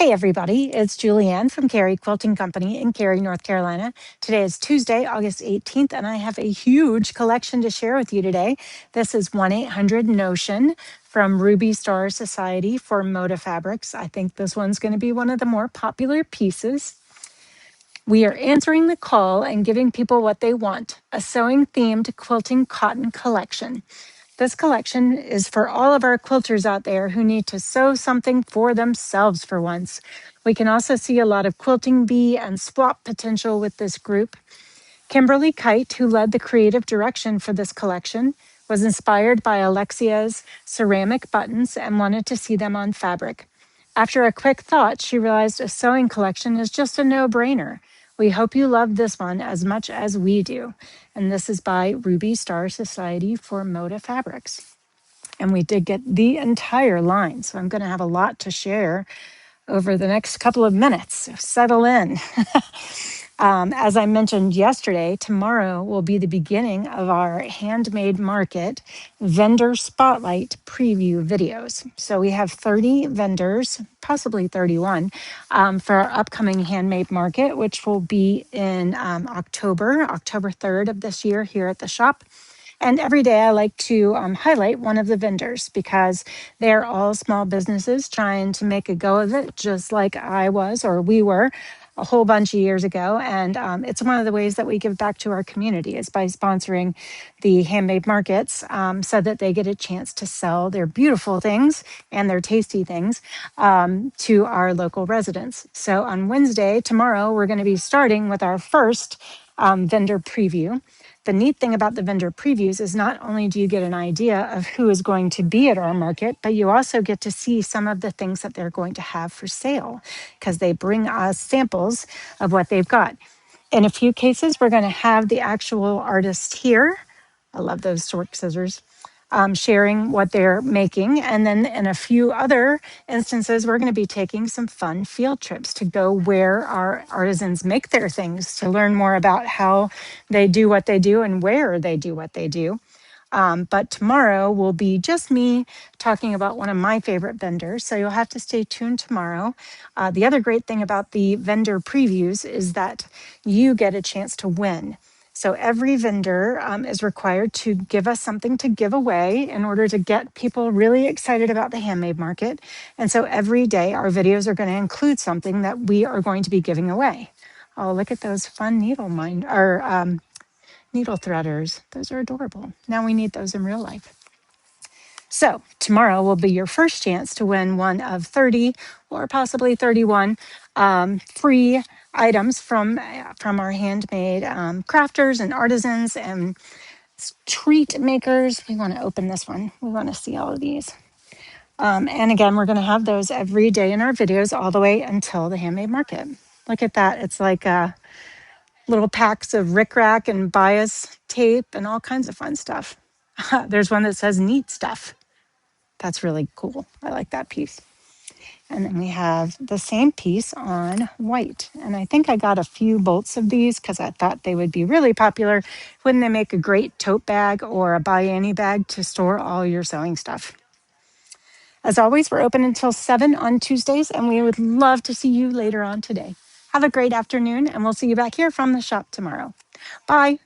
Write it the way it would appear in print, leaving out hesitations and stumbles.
Hey everybody, it's Julianne from Cary Quilting Company in Cary, North Carolina. Today is Tuesday, August 18th, and I have a huge collection to share with you today. This is 1-800-NOTION from Ruby Star Society for Moda Fabrics. I think this one's going to be one of the more popular pieces. We are answering the call and giving people what they want, a sewing-themed quilting cotton collection. This collection is for all of our quilters out there who need to sew something for themselves for once. We can also see a lot of quilting bee and swap potential with this group. Kimberly Kite, who led the creative direction for this collection, was inspired by Alexia's ceramic buttons and wanted to see them on fabric. After a quick thought, she realized a sewing collection is just a no-brainer. We hope you love this one as much as we do. And this is by Ruby Star Society for Moda Fabrics. And we did get the entire line, so I'm going to have a lot to share over the next couple of minutes. So settle in. As I mentioned yesterday, tomorrow will be the beginning of our handmade market vendor spotlight preview videos. So we have 30 vendors, possibly 31, for our upcoming handmade market, which will be in October 3rd of this year here at the shop. And every day I like to highlight one of the vendors because they're all small businesses trying to make a go of it, just like I was or we were a whole bunch of years ago. And it's one of the ways that we give back to our community is by sponsoring the handmade markets so that they get a chance to sell their beautiful things and their tasty things to our local residents. So on Wednesday, tomorrow, we're going to be starting with our first vendor preview. The neat thing about the vendor previews is not only do you get an idea of who is going to be at our market, but you also get to see some of the things that they're going to have for sale because they bring us samples of what they've got. In a few cases, we're going to have the actual artist here. I love those Stork scissors. Sharing what they're making. And then in a few other instances, we're going to be taking some fun field trips to go where our artisans make their things to learn more about how they do what they do and where they do what they do. But tomorrow will be just me talking about one of my favorite vendors. So you'll have to stay tuned tomorrow. The other great thing about the vendor previews is that you get a chance to win. So every vendor is required to give us something to give away in order to get people really excited about the handmade market. And so every day our videos are going to include something that we are going to be giving away. Oh, look at those fun needle threaders. Those are adorable. Now we need those in real life. So tomorrow will be your first chance to win one of 30 or possibly 31 free items from our handmade crafters and artisans and treat makers. We want to open this one. We want to see all of these. And again, we're going to have those every day in our videos all the way until the handmade market. Look at that. It's like little packs of rickrack and bias tape and all kinds of fun stuff. There's one that says neat stuff. That's really cool. I like that piece. And then we have the same piece on white. And I think I got a few bolts of these because I thought they would be really popular. Wouldn't they make a great tote bag or a buy any bag to store all your sewing stuff? As always, we're open until 7 on Tuesdays, and we would love to see you later on today. Have a great afternoon, and we'll see you back here from the shop tomorrow. Bye.